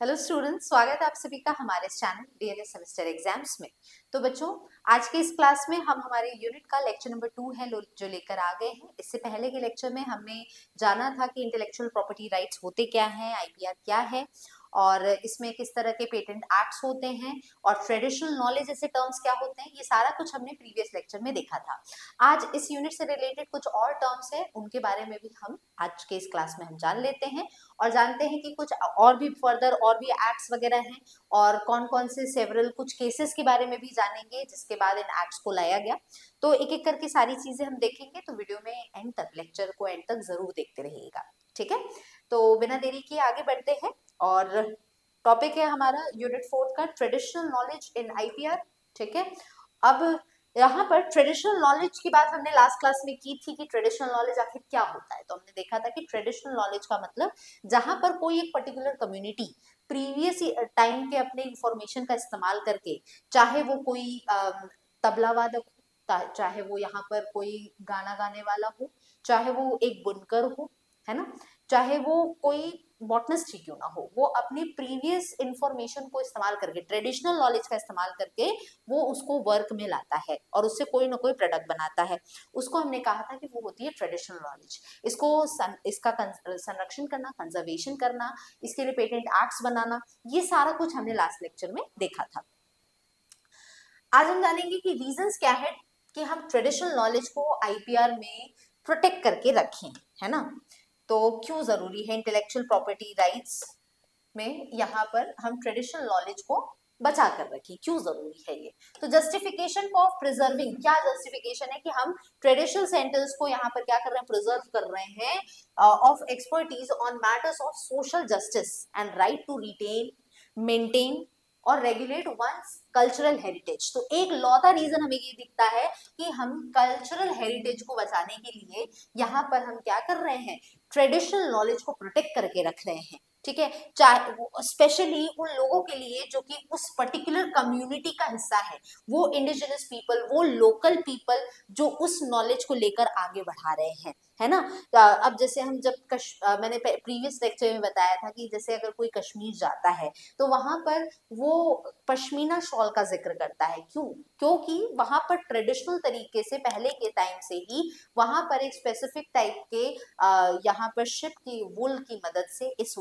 Hello students, स्वागत है आप सभी का हमारे चैनल डीएलएस सेमेस्टर एग्जाम्स में। तो बच्चों, आज के इस क्लास में हम हमारे यूनिट का लेक्चर नंबर 2 है जो लेकर आ गए हैं। इससे पहले के लेक्चर में हमने जाना था कि इंटेलेक्चुअल प्रॉपर्टी राइट्स होते क्या हैं, आईपीआर क्या है और इसमें किस तरह के पेटेंट एक्ट्स होते हैं और ट्रेडिशनल नॉलेज जैसे टर्म्स क्या होते हैं। ये सारा कुछ हमने प्रीवियस लेक्चर में देखा था। आज इस यूनिट से रिलेटेड कुछ और टर्म्स हैं, उनके बारे में भी हम आज के इस क्लास में हम जान लेते हैं और जानते हैं कि कुछ और भी फर्दर और भी एक्ट्स वगैरह हैं और कौन कौन से सेवरल कुछ केसेस के बारे में भी जानेंगे जिसके बाद इन एक्ट्स को लाया गया। तो एक एक करके सारी चीजें हम देखेंगे, तो वीडियो में एंड तक, लेक्चर को एंड तक जरूर देखते रहिएगा। ठीक है, तो बिना देरी किए आगे बढ़ते हैं और टॉपिक है हमारा यूनिट 4 का ट्रेडिशनल नॉलेज इन आईपीआर। ठीक है, अब यहाँ पर ट्रेडिशनल नॉलेज की बात हमने लास्ट क्लास में की थी कि ट्रेडिशनल नॉलेज आखिर क्या होता है। तो हमने देखा था कि ट्रेडिशनल नॉलेज का मतलब जहां पर कोई एक पर्टिकुलर कम्युनिटी प्रीवियस टाइम के अपने इंफॉर्मेशन का इस्तेमाल करके, चाहे वो कोई तबला वादक हो, चाहे वो यहाँ पर कोई गाना गाने वाला हो, चाहे वो एक बुनकर हो, है ना, चाहे वो कोई बॉटनिस्ट ही क्यों ना हो, वो अपनी प्रीवियस इंफॉर्मेशन को इस्तेमाल करके, ट्रेडिशनल नॉलेज का इस्तेमाल करके वो उसको वर्क में लाता है और उससे कोई ना कोई प्रोडक्ट बनाता है। उसको हमने कहा था कि वो होती है ट्रेडिशनल नॉलेज। इसका संरक्षण करना, कंजर्वेशन करना, इसके लिए पेटेंट एक्ट्स बनाना, ये सारा कुछ हमने लास्ट लेक्चर में देखा था। आज हम जानेंगे कि रीजंस क्या है कि हम ट्रेडिशनल नॉलेज को आईपीआर में प्रोटेक्ट करके रखें, है ना। तो क्यों जरूरी है इंटेलेक्चुअल प्रॉपर्टी राइट्स में यहाँ पर हम ट्रेडिशनल नॉलेज को बचा कर रखें, क्यों जरूरी है ये। तो जस्टिफिकेशन ऑफ प्रिजर्विंग, क्या जस्टिफिकेशन है कि हम ट्रेडिशनल सेंटर्स को यहाँ पर क्या कर रहे हैं, प्रिजर्व कर रहे हैं of expertise on matters of social justice and right to retain, maintain और रेगुलेट वंस कल्चरल हेरिटेज। तो एक लौता रीजन हमें ये दिखता है कि हम कल्चरल हेरिटेज को बचाने के लिए यहाँ पर हम क्या कर रहे हैं, ट्रेडिशनल नॉलेज को प्रोटेक्ट करके रख रहे हैं। ठीक है, चाहे स्पेशली उन लोगों के लिए जो कि उस पर्टिकुलर कम्युनिटी का हिस्सा है, वो इंडिजिनस पीपल, वो लोकल पीपल जो उस नॉलेज को लेकर आगे बढ़ा रहे हैं, है ना। अब जैसे हम जब मैंने प्रीवियस लेक्चर में बताया था कि जैसे अगर कोई कश्मीर जाता है तो वहां पर वो पश्मीना शॉल का जिक्र करता है। क्यों? क्योंकि वहां पर ट्रेडिशनल तरीके से पहले के टाइम से ही वहां पर एक स्पेसिफिक टाइप के यहाँ पर शिप की वुल की मदद से इस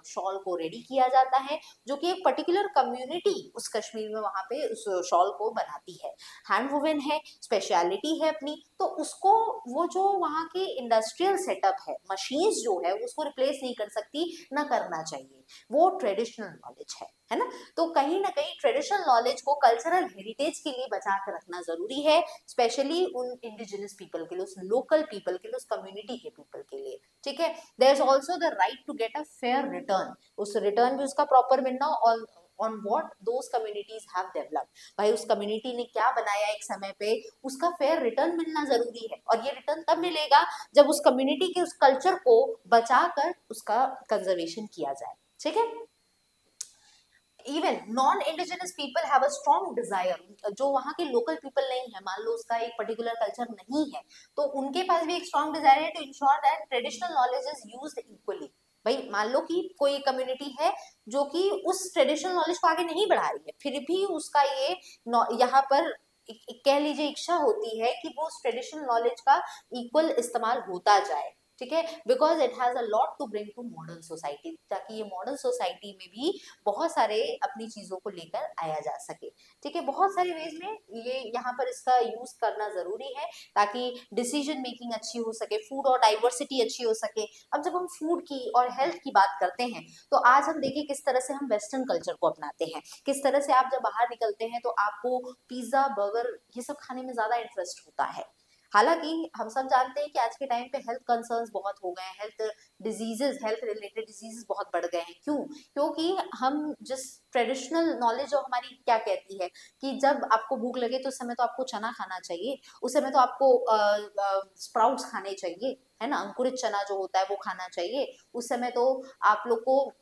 शॉल को रेडी किया जाता है, जो कि एक पर्टिकुलर कम्युनिटी उस कश्मीर में वहां पे उस शॉल को बनाती है। हैंड वुवन है, स्पेशलिटी है अपनी, तो उसको वो जो वहाँ की इंडस्ट्रियल सेटअप है, मशीन्स जो है उसको रिप्लेस नहीं कर सकती, ना करना चाहिए। वो ट्रेडिशनल नॉलेज है ना। तो कहीं ना कहीं ट्रेडिशनल नॉलेज को कल्चरल हेरिटेज के लिए बचा कर रखना जरूरी है, स्पेशली उन इंडिजिनस पीपल के लिए, उस लोकल पीपल के लिए, उस कम्युनिटी के पीपल के लिए। ठीक है, there is also the right to get a fair return, उस रिटर्न भी उसका प्रॉपर मिलना और on what those communities have developed, भाई उस कम्युनिटी ने क्या बनाया एक समय पे, उसका फेयर रिटर्न मिलना जरूरी है। और ये रिटर्न तब मिलेगा जब उस कम्युनिटी के उस कल्चर को बचाकर उसका कंजर्वेशन किया जाए। ठीक है, even non indigenous people have a strong Dzire, जो वहाँ के लोकल पीपल नहीं है, मान लो उसका एक पर्टिकुलर कल्चर नहीं है, तो उनके पास भी एक स्ट्रॉन्ग डिजायर है to ensure that traditional knowledge is used equally. भाई मान लो कि कोई कम्युनिटी है जो कि उस ट्रेडिशनल नॉलेज को आगे नहीं बढ़ा रही है, फिर भी उसका ये यहाँ पर कह लीजिए इच्छा होती है कि वो उस ट्रेडिशनल नॉलेज का इक्वल इस्तेमाल होता जाए। ठीक है, because it has a lot to bring to modern society, ताकि ये मॉडर्न सोसाइटी में भी बहुत सारे अपनी चीजों को लेकर आया जा सके। ठीक है, बहुत सारे वेज में ये यहाँ पर इसका यूज करना जरूरी है ताकि डिसीजन मेकिंग अच्छी हो सके, फूड और डाइवर्सिटी अच्छी हो सके। अब जब हम फूड की और हेल्थ की बात करते हैं तो आज हम देखिए किस तरह से हम वेस्टर्न कल्चर को अपनाते हैं, किस तरह से आप जब बाहर निकलते हैं तो आपको पिज्जा, बर्गर, ये सब खाने में ज्यादा इंटरेस्ट होता है। हालांकि हम सब जानते हैं कि आज के टाइम पे हेल्थ कंसर्न्स बहुत हो गए हैं, हेल्थ रिलेटेड डिजीजेस बहुत बढ़ गए हैं। क्यों? क्योंकि हम जिस ट्रेडिशनल नॉलेज जो हमारी क्या कहती है कि जब आपको भूख लगे तो उस समय तो आपको चना खाना चाहिए, उस समय तो आपको स्प्राउट्स खाने चाहिए, है ना, अंकुरित चना जो होता है वो खाना चाहिए। उस समय तो आप लोग को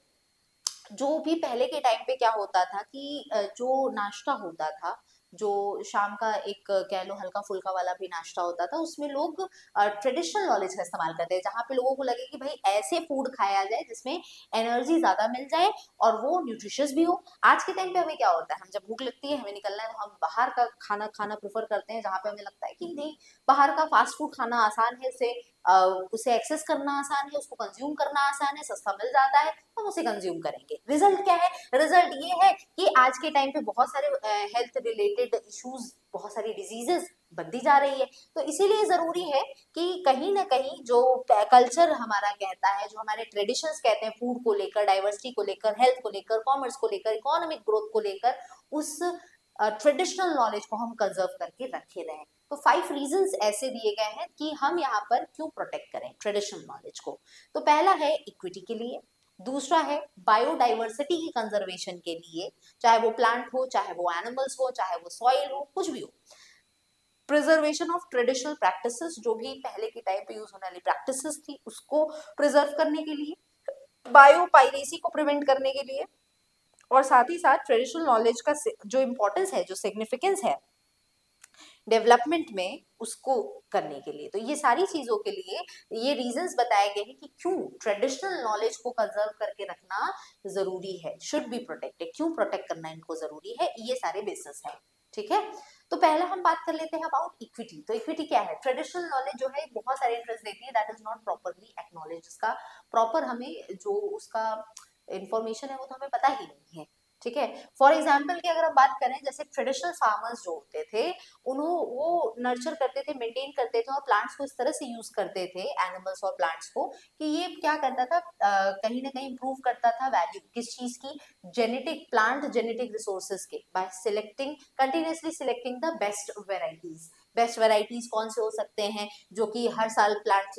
जो भी पहले के टाइम पे क्या होता था कि जो नाश्ता होता था जो शाम का एक कह लो हल्का फुल्का वाला भी नाश्ता होता था, उसमें लोग ट्रेडिशनल नॉलेज का इस्तेमाल करते हैं, जहाँ पे लोगों को लगे कि भाई ऐसे फूड खाया जाए जिसमें एनर्जी ज्यादा मिल जाए और वो न्यूट्रिशियस भी हो। आज के टाइम पे हमें क्या होता है, हम जब भूख लगती है, हमें निकलना है, तो हम बाहर का खाना खाना प्रेफर करते हैं, जहाँ पे हमें लगता है कि नहीं, बाहर का फास्ट फूड खाना आसान है, उसे एक्सेस करना आसान है, उसको कंज्यूम करना आसान है, सस्ता मिल जाता है, हम उसे कंज्यूम करेंगे। रिजल्ट क्या है? रिजल्ट ये है कि आज के टाइम पे बहुत सारे हेल्थ रिलेटेड इश्यूज, बहुत सारी डिजीजेस बनती जा रही है। तो इसीलिए जरूरी है कि कहीं ना कहीं जो कल्चर हमारा कहता है, जो हमारे ट्रेडिशंस कहते हैं, फूड को लेकर, डाइवर्सिटी को लेकर, हेल्थ को लेकर, कॉमर्स को लेकर, इकोनॉमिक ग्रोथ को लेकर, उस ट्रेडिशनल नॉलेज को हम कंजर्व करके रखे रहें। तो 5 रीजंस ऐसे दिए गए हैं कि हम यहाँ पर क्यों प्रोटेक्ट करें ट्रेडिशनल नॉलेज को। तो पहला है इक्विटी के लिए, दूसरा है बायोडाइवर्सिटी की कंजर्वेशन के लिए, चाहे वो प्लांट हो, चाहे वो एनिमल्स हो, चाहे वो सॉइल हो, कुछ भी हो। प्रिजर्वेशन ऑफ ट्रेडिशनल प्रैक्टिसेस, जो भी पहले के टाइम पे यूज होने वाली प्रैक्टिसेस थी उसको प्रिजर्व करने के लिए, बायोपायरेसी को प्रिवेंट करने के लिए, और साथ ही साथ ट्रेडिशनल नॉलेज का जो इम्पोर्टेंस है, जो सिग्निफिकेंस है डेवलपमेंट में, उसको करने के लिए। तो ये सारी चीजों के लिए ये रीजंस बताए गए हैं कि क्यों ट्रेडिशनल नॉलेज को कंजर्व करके रखना जरूरी है, शुड बी प्रोटेक्टेड, क्यों प्रोटेक्ट करना इनको जरूरी है, ये सारे बेसिस हैं। ठीक है, तो पहला हम बात कर लेते हैं अबाउट इक्विटी। तो इक्विटी क्या है? ट्रेडिशनल नॉलेज जो है बहुत सारे इंटरेस्ट देती है, that is not properly acknowledge, उसका प्रॉपर हमें जो उसका इंफॉर्मेशन है वो तो हमें पता ही नहीं है। ठीक है, फॉर एग्जाम्पल की अगर हम बात करें, जैसे ट्रेडिशनल फार्मर्स जो होते थे, वो नर्चर करते थे, मेंटेन करते थे और प्लांट्स को इस तरह से यूज करते थे, एनिमल्स और प्लांट्स को, कि ये क्या करता था, कहीं ना कहीं इंप्रूव करता था वैल्यू किस चीज की, जेनेटिक, प्लांट जेनेटिक रिसोर्सेज के, bye selecting, continuously selecting the best varieties. Best varieties कौन से हो सकते हैं जो कि हर साल प्लांट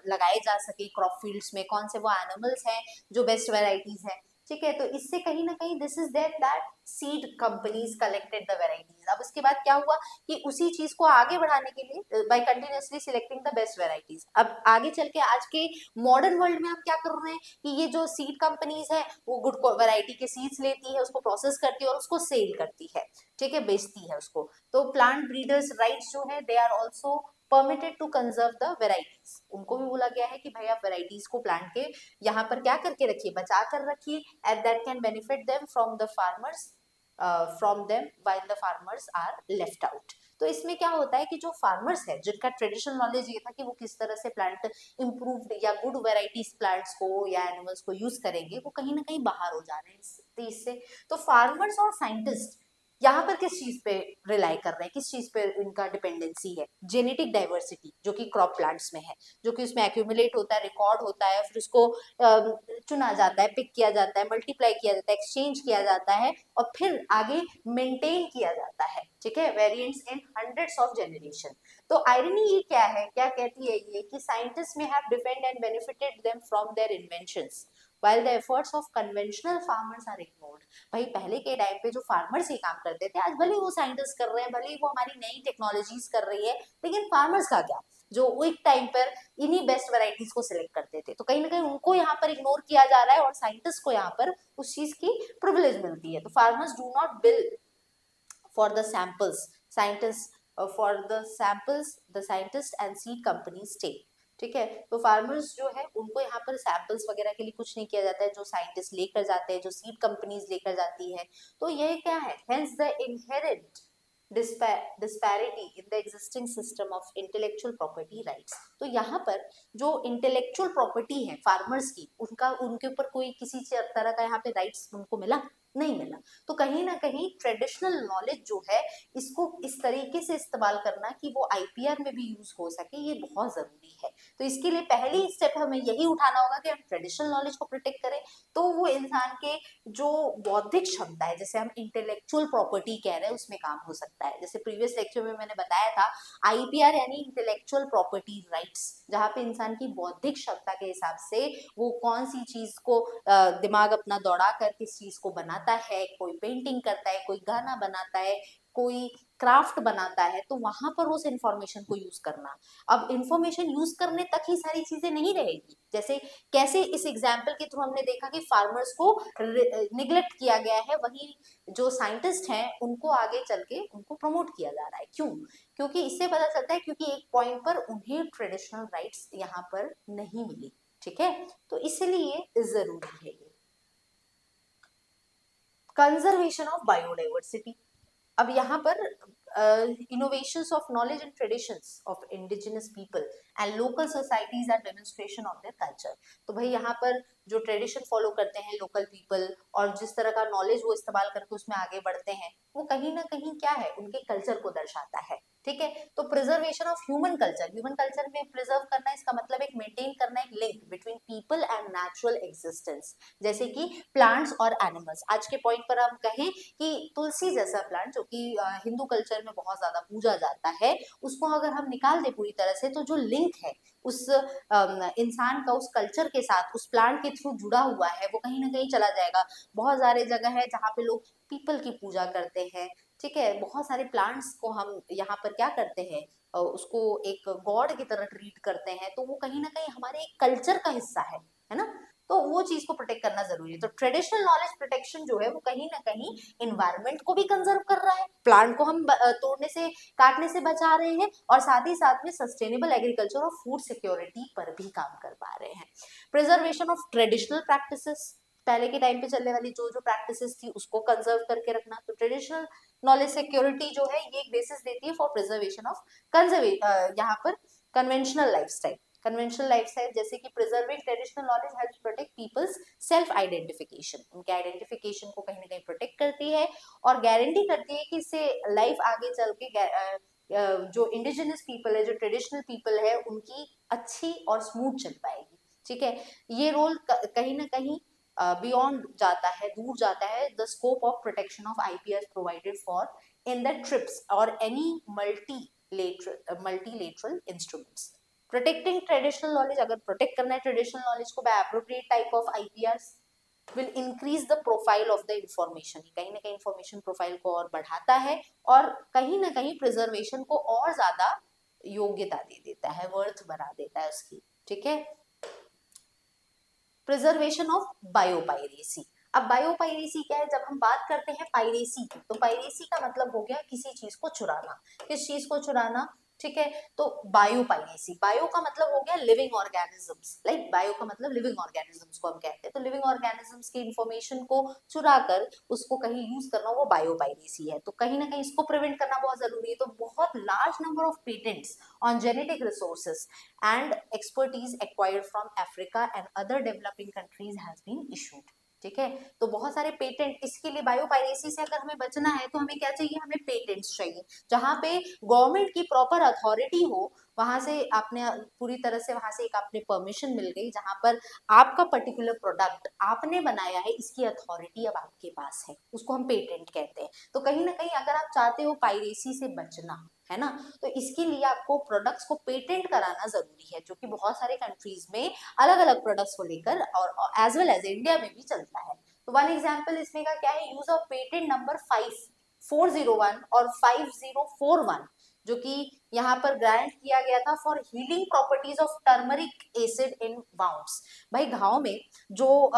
लगाए जा सके क्रॉप फील्ड्स में, कौन से वो एनिमल्स हैं जो बेस्ट वेराइटीज है। ठीक है, तो इससे कहीं ना कहीं this is that seed companies collected the varieties. अब उसके बाद क्या हुआ कि उसी चीज को आगे बढ़ाने के लिए by continuously selecting the best varieties, अब आगे चल के आज के मॉडर्न वर्ल्ड में हम क्या कर रहे हैं कि ये जो सीड कंपनीज है वो गुड वेराइटी के सीड्स लेती है, उसको प्रोसेस करती है और उसको सेल करती है। ठीक है, बेचती है उसको। तो प्लांट ब्रीडर्स राइट्स जो है, they are also permitted to conserve the varieties. उनको भी बोला गया है कि भाई आप वेराइटीज को प्लांट के यहाँ पर क्या करके रखिए, बचा कर रखिए, at that can benefit them from the farmers, from them while the farmers are left out. तो इसमें क्या होता है कि जो फार्मर्स है, जिनका ट्रेडिशनल नॉलेज ये था कि वो किस तरह से प्लांट इम्प्रूव्ड या गुड वेराइटीज प्लांट्स को या एनिमल्स को यूज करेंगे, वो कहीं ना कहीं बाहर हो जा रहे हैं इससे। तो फार्मर्स और साइंटिस्ट यहाँ पर किस चीज पे रिलाई कर रहे हैं, किस चीज पे इनका डिपेंडेंसी है? जेनेटिक डाइवर्सिटी जो कि क्रॉप प्लांट्स में है, जो कि उसमें एक्यूमुलेट होता है, रिकॉर्ड होता है, फिर उसको चुना जाता है, पिक किया जाता है, मल्टीप्लाई किया जाता है, एक्सचेंज किया जाता है और फिर आगे मेंटेन किया जाता है। ठीक है, variants in hundreds of generation. तो आयरनी ये क्या है, क्या कहती है ये कि साइंटिस्ट में have defend and benefited them from their inventions while the efforts of conventional farmers are ignored। भाई पहले के टाइम पे जो फार्मर्स ये काम करते थे, आज भले वो साइंटिस्ट कर रहे हैं, भले वो हमारी नई टेक्नोलॉजीज कर रही है, लेकिन फार्मर्स का क्या, जो एक टाइम पर इन्हीं बेस्ट वेराइटीज को सिलेक्ट करते थे। तो कहीं ना कहीं उनको यहाँ पर इग्नोर किया जा रहा है और साइंटिस्ट को यहाँ पर उस चीज की प्रिविलेज मिलती है। तो farmers do not bill for the samples, scientist for the samples the scientist and seed companies take. ठीक है, तो फार्मर्स जो है उनको यहाँ पर सैंपल्स वगैरह के लिए कुछ नहीं किया जाता है, जो साइंटिस्ट लेकर जाते हैं, जो सीड कंपनीज लेकर जाती है। तो ये क्या है, hence the inherent disparity in the existing system of intellectual property rights। तो यहाँ पर जो इंटेलेक्चुअल प्रॉपर्टी है फार्मर्स की, उनका उनके ऊपर कोई किसी तरह का यहाँ पे राइट्स उनको मिला नहीं मिला। तो कहीं ना कहीं ट्रेडिशनल नॉलेज जो है इसको इस तरीके से इस्तेमाल करना कि वो आईपीआर में भी यूज हो सके, ये बहुत जरूरी है। तो इसके लिए पहली स्टेप हमें यही उठाना होगा कि हम ट्रेडिशनल नॉलेज को प्रोटेक्ट करें। तो वो इंसान के जो बौद्धिक क्षमता है, जैसे हम इंटेलेक्चुअल प्रॉपर्टी कह रहे हैं, उसमें काम हो सकता है। जैसे प्रीवियस लेक्चर में मैंने बताया था, आईपीआर यानी इंटेलेक्चुअल प्रॉपर्टी राइट्स, जहाँ पे इंसान की बौद्धिक क्षमता के हिसाब से वो कौन सी चीज को दिमाग अपना दौड़ा कर किस चीज को बनाता है, कोई पेंटिंग करता है, कोई गाना बनाता है, कोई क्राफ्ट बनाता है तो वहां पर उस इंफॉर्मेशन को यूज करना। अब इंफॉर्मेशन यूज करने तक ही सारी चीजें नहीं रहेगी। जैसे कैसे इस एग्जाम्पल के थ्रू हमने देखा कि फार्मर्स को निग्लेक्ट किया गया है, वही जो साइंटिस्ट हैं उनको आगे चल के उनको प्रमोट किया जा रहा है। क्यों? क्योंकि इससे पता चलता है क्योंकि एक पॉइंट पर उन्हें ट्रेडिशनल राइट्स यहाँ पर नहीं मिली। ठीक है, तो इसलिए जरूरी है ये। Conservation of biodiversity. अब यहाँ पर innovations of knowledge and traditions of indigenous people and local societies are demonstration of their culture। तो भाई यहाँ पर जो ट्रेडिशन फॉलो करते हैं लोकल पीपल और जिस तरह का नॉलेज वो इस्तेमाल करके उसमें आगे बढ़ते हैं, वो कहीं ना कहीं क्या है, उनके कल्चर को दर्शाता है। ठीक है, तो प्रिजर्वेशन ऑफ ह्यूमन कल्चर में प्रिजर्व करना, इसका मतलब एक मेंटेन करना एक link between people and natural existence, जैसे कि प्लांट्स और एनिमल्स। आज के पॉइंट पर हम कहें कि तुलसी जैसा प्लांट जो कि हिंदू कल्चर में बहुत ज्यादा पूजा जाता है, उसको अगर हम निकाल दे पूरी तरह से तो जो लिंक है उस इंसान का उस कल्चर के साथ उस प्लांट के थ्रू जुड़ा हुआ है वो कहीं ना कहीं चला जाएगा। बहुत सारे जगह है जहाँ पे लोग पीपल की पूजा करते हैं। ठीक है, बहुत सारे प्लांट्स को हम यहाँ पर क्या करते हैं, उसको एक गॉड की तरह ट्रीट करते हैं, तो वो कहीं ना कहीं हमारे एक कल्चर का हिस्सा है ना। तो वो चीज को प्रोटेक्ट करना जरूरी है। तो ट्रेडिशनल नॉलेज प्रोटेक्शन जो है वो कहीं ना कहीं इन्वायरमेंट को भी कंजर्व कर रहा है, प्लांट को हम तोड़ने से काटने से बचा रहे हैं, और साथ ही साथ में सस्टेनेबल एग्रीकल्चर और फूड सिक्योरिटी पर भी काम कर पा रहे हैं। प्रिजर्वेशन ऑफ ट्रेडिशनल प्रैक्टिसेस, पहले के टाइम पे चलने वाली जो जो प्रैक्टिसेस थी उसको कंजर्व करके रखना। तो ट्रेडिशनल नॉलेज सिक्योरिटी जो है ये एक बेसिस देती है फॉर प्रिजर्वेशन ऑफ यहाँ पर कन्वेंशनल लाइफस्टाइल। कन्वेंशनल लाइफस्टाइल जैसे कि preserving traditional knowledge helps protect people's self identification, उनके आइडेंटिफिकेशन को कहीं ना कहीं प्रोटेक्ट करती है और गारंटी करती है कि इससे लाइफ आगे चल के जो इंडिजिनस पीपल है, जो ट्रेडिशनल पीपल है, उनकी अच्छी और स्मूथ चल पाएगी। ठीक है, ये रोल कहीं ना कहीं बियॉन्ड जाता है, दूर जाता है the scope of protection of IPR provided for in the TRIPS और any multilateral instruments. Protecting traditional knowledge, अगर प्रोटेक्ट करना है ट्रेडिशनल नॉलेज को by appropriate type of IPR will increase the profile of the information, कहीं ना कहीं information profile को और बढ़ाता है और कहीं ना कहीं प्रिजर्वेशन को और ज्यादा योग्यता दे देता है, वर्थ बना देता है उसकी। ठीक है, प्रिजर्वेशन ऑफ बायोपायरेसी। अब बायोपायरेसी क्या है? जब हम बात करते हैं पायरेसी की, तो पायरेसी का मतलब हो गया किसी चीज को चुराना। किस चीज को चुराना? ठीक है, तो बायोपायरेसी, बायो का मतलब हो गया लिविंग ऑर्गेनिजम्स, लाइक बायो का मतलब लिविंग ऑर्गेनिजम्स को हम कहते हैं। तो लिविंग ऑर्गेनिजम्स की इंफॉर्मेशन को चुरा कर उसको कहीं यूज करना, वो बायोपायरेसी है। तो कहीं ना कहीं इसको प्रिवेंट करना बहुत जरूरी है। तो बहुत large number of patents on genetic resources and expertise acquired from Africa and other developing countries has been issued। ठीक है, तो बहुत सारे पेटेंट, इसके लिए बायोपायरेसी से अगर हमें बचना है तो हमें क्या चाहिए? हमें पेटेंट्स चाहिए जहां पे गवर्नमेंट की प्रॉपर अथॉरिटी हो, वहां से आपने पूरी तरह से वहां से एक आपने परमिशन मिल गई, जहां पर आपका पर्टिकुलर प्रोडक्ट आपने बनाया है, इसकी अथॉरिटी अब आपके पास है, उसको हम पेटेंट कहते हैं। तो कहीं ना कहीं अगर आप चाहते हो पायरेसी से बचना, है ना, तो इसके लिए आपको प्रोडक्ट्स को पेटेंट कराना जरूरी है, जो कि बहुत सारे कंट्रीज में अलग अलग प्रोडक्ट्स को लेकर और एज वेल एज इंडिया में भी चलता है। तो वन एग्जांपल इसमें का क्या है? यूज ऑफ पेटेंट नंबर 5401 और 5041, जो कि यहाँ पर ग्रांट किया गया था for healing properties of turmeric acid in wounds. भाई घाव में जो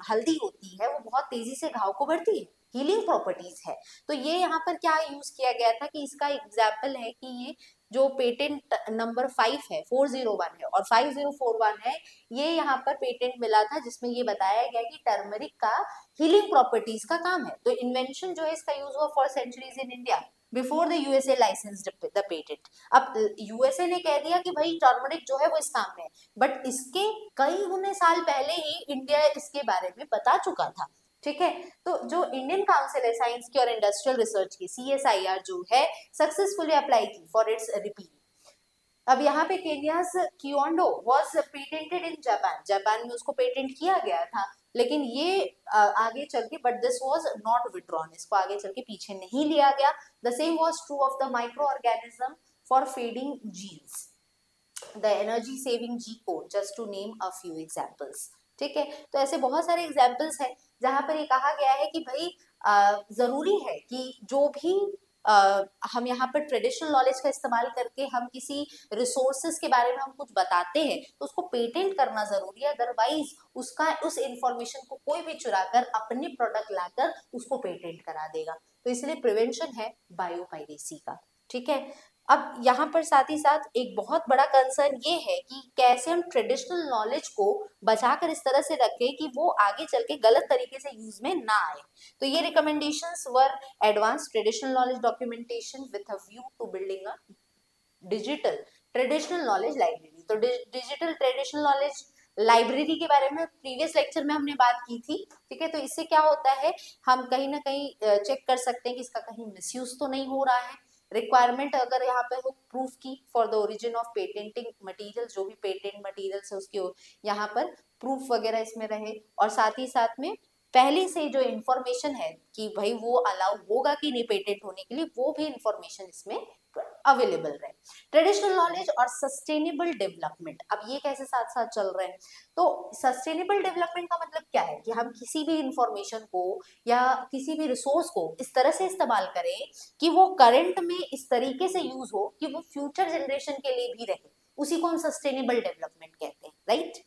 हल्दी होती है वो बहुत तेजी से घाव को बढ़ती है, हीलिंग प्रॉपर्टीज है। तो ये यहाँ पर क्या यूज किया गया था कि इसका एग्जाम्पल है कि ये जो पेटेंट नंबर 5 है, 401 है और 5041 है, ये यहाँ पर पेटेंट मिला था जिसमें ये बताया गया कि टर्मरिक का हीलिंग प्रॉपर्टीज का काम है। तो इन्वेंशन जो है इसका यूज हुआ for centuries in India before the USA licensed the patent. अब यूएसए ने कह दिया कि भाई टर्मरिक जो है वो इस काम में है, बट इसके कई गुने साल पहले ही इंडिया इसके बारे में बता चुका था। ठीक है, तो जो इंडियन काउंसिल है साइंस की और इंडस्ट्रियल रिसर्च की, सीएसआईआर जो है, सक्सेसफुली अप्लाई की फॉर इट्स रिपील। अब यहाँ पे Kenya's Kiondo was patented in Japan, Japan में उसको पेटेंट किया गया था, लेकिन ये आगे चल के, but this was not withdrawn, इसको आगे चल के पीछे नहीं लिया गया। The same was true of the microorganism for feeding genes, the energy saving G code, just to name a few examples. ठीक है, तो ऐसे बहुत सारे एग्जांपल्स हैं जहां पर ये कहा गया है कि भाई जरूरी है कि जो भी हम यहाँ पर ट्रेडिशनल नॉलेज का इस्तेमाल करके हम किसी रिसोर्सेज के बारे में हम कुछ बताते हैं तो उसको पेटेंट करना जरूरी है, अदरवाइज उस इंफॉर्मेशन को कोई भी चुराकर अपने प्रोडक्ट लाकर उसको पेटेंट करा देगा। तो इसलिए प्रिवेंशन है बायोपायरेसी का। ठीक है, अब यहाँ पर साथ ही साथ एक बहुत बड़ा कंसर्न ये है कि कैसे हम ट्रेडिशनल नॉलेज को बचाकर इस तरह से रखें कि वो आगे चल के गलत तरीके से यूज में ना आए। तो ये recommendations were advance traditional knowledge documentation with a view to building a digital traditional knowledge library. तो डिजिटल ट्रेडिशनल नॉलेज लाइब्रेरी के बारे में प्रीवियस लेक्चर में हमने बात की थी। ठीक है, तो इससे क्या होता है, हम कहीं ना कहीं चेक कर सकते हैं कि इसका कहीं मिसयूज तो नहीं हो रहा है। रिक्वायरमेंट अगर यहाँ पे हो प्रूफ की for the origin of patenting material, जो भी पेटेंट मटेरियल है उसके यहाँ पर प्रूफ वगैरह इसमें रहे, और साथ ही साथ में पहले से जो इंफॉर्मेशन है कि भाई वो अलाउ होगा कि नहीं पेटेंट होने के लिए, वो भी इंफॉर्मेशन इसमें अवेलेबल रहे। ट्रेडिशनल नॉलेज और सस्टेनेबल डेवलपमेंट, अब ये कैसे साथ साथ चल रहे हैं। तो सस्टेनेबल डेवलपमेंट का मतलब क्या है कि हम किसी भी इंफॉर्मेशन को या किसी भी रिसोर्स को इस तरह से इस्तेमाल करें कि वो करंट में इस तरीके से यूज हो कि वो फ्यूचर जनरेशन के लिए भी रहे, उसी को हम सस्टेनेबल डेवलपमेंट कहते हैं, राइट।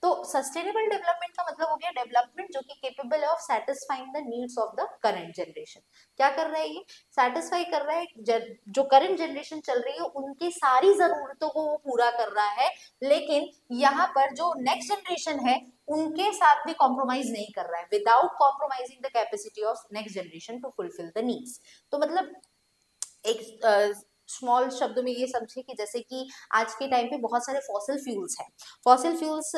तो सस्टेनेबल डेवलपमेंट का मतलब हो गया डेवलपमेंट जो कि केपेबल है of satisfying the needs of the current generation. क्या कर रहा है ये, सेटिस्फाई कर रहा है जो करंट जनरेशन चल रही है उनकी सारी जरूरतों को वो पूरा कर रहा है, लेकिन यहाँ पर जो नेक्स्ट जनरेशन है उनके साथ भी कॉम्प्रोमाइज नहीं कर रहा है, without compromising the capacity of next generation to fulfil the needs. तो मतलब एक स्मॉल शब्दों में ये समझे कि जैसे कि आज के टाइम पे बहुत सारे फॉसिल फ्यूल्स हैं। फॉसिल फ्यूल्स